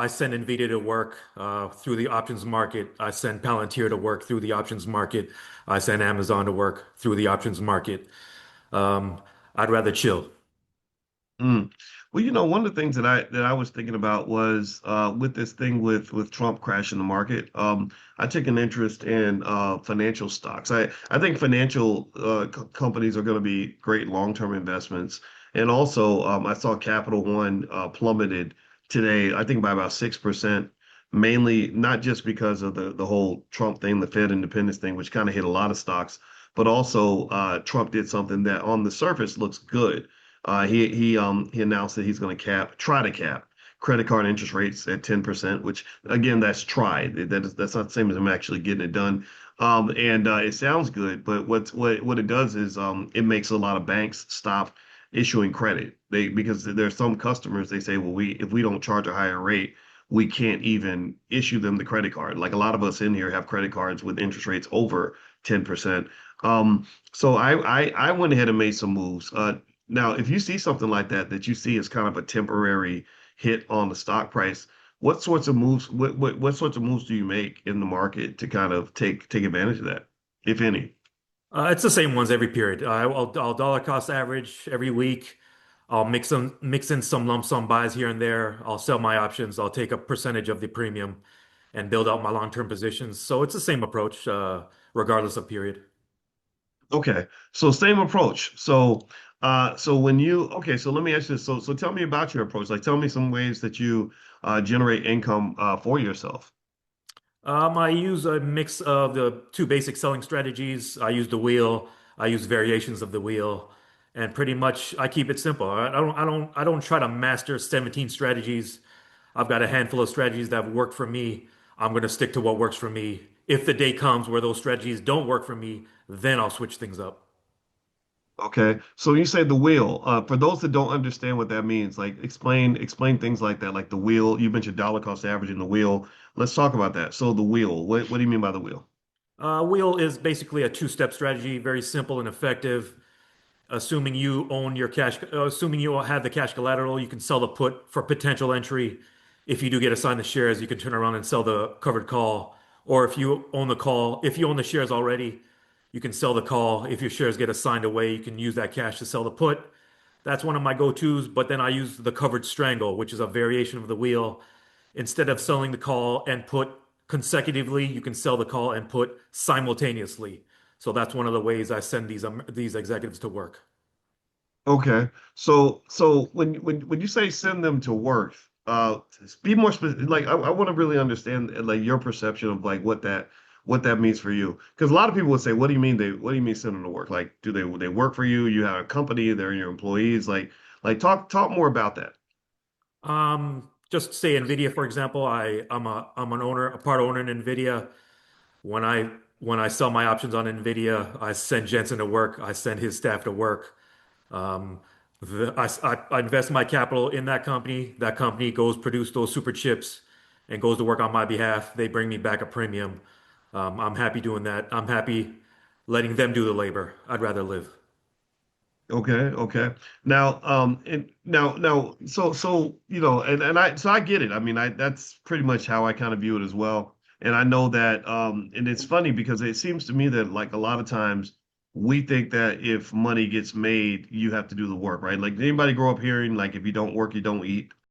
I send NVIDIA to work through the options market. I send Palantir to work through the options market. I send Amazon to work through the options market. Um, I'd rather chill. Mm. Well, one of the things that I was thinking about was with this thing with Trump crashing the market. I took an interest in financial stocks. I think financial companies are going to be great long-term investments. And also, I saw Capital One plummeted today, I think by about 6%, mainly not just because of the whole Trump thing, the Fed independence thing, which kind of hit a lot of stocks, but also Trump did something that on the surface looks good. He announced that he's going to try to cap credit card interest rates at 10%, which again, that's try. That's not the same as him actually getting it done. And It sounds good, but what it does is it makes a lot of banks stop issuing credit. Because there's some customers they say, well, we if we don't charge a higher rate, we can't even issue them the credit card. Like a lot of us in here have credit cards with interest rates over 10%. So I went ahead and made some moves. Now, if you see something like that you see as kind of a temporary hit on the stock price, what sorts of moves do you make in the market to kind of take advantage of that, if any? It's the same ones every period. I'll dollar cost average every week. I'll mix in some lump sum buys here and there. I'll sell my options. I'll take a percentage of the premium and build out my long-term positions. So it's the same approach, regardless of period. Okay, so same approach. So when you okay, so let me ask you this. So tell me about your approach. Like, tell me some ways that you generate income for yourself. I use a mix of the two basic selling strategies. I use the wheel. I use variations of the wheel, and pretty much I keep it simple. I don't try to master 17 strategies. I've got a handful of strategies that have worked for me. I'm going to stick to what works for me. If the day comes where those strategies don't work for me, then I'll switch things up. Okay, so you say the wheel. For those that don't understand what that means, like explain things like that, like the wheel. You mentioned dollar cost average in the wheel. Let's talk about that. So the wheel. What do you mean by the wheel? Wheel is basically a two-step strategy, very simple and effective. Assuming you own your cash, assuming you have the cash collateral, you can sell the put for potential entry. If you do get assigned the shares, you can turn around and sell the covered call. Or if you own the shares already, you can sell the call. If your shares get assigned away, you can use that cash to sell the put. That's one of my go-tos, but then I use the covered strangle, which is a variation of the wheel. Instead of selling the call and put consecutively, you can sell the call and put simultaneously. So that's one of the ways I send these executives to work. Okay, so when you say send them to work, be more specific. Like I want to really understand like your perception of like what that means for you. Because a lot of people would say, what do you mean send them to work? Like, do they work for you? You have a company, they're your employees. Like talk more about that. Just say NVIDIA, for example. I'm an owner, a part owner in NVIDIA. When I sell my options on NVIDIA, I send Jensen to work. I send his staff to work. Um, I invest my capital in that company. That company goes produce those super chips and goes to work on my behalf. They bring me back a premium. I'm happy doing that. I'm happy letting them do the labor. I'd rather live. Okay, okay. Now, and now, so I get it. I mean, I that's pretty much how I kind of view it as well. And I know that, and it's funny because it seems to me that like a lot of times we think that if money gets made, you have to do the work, right? Like, did anybody grow up hearing like if you don't work, you don't eat?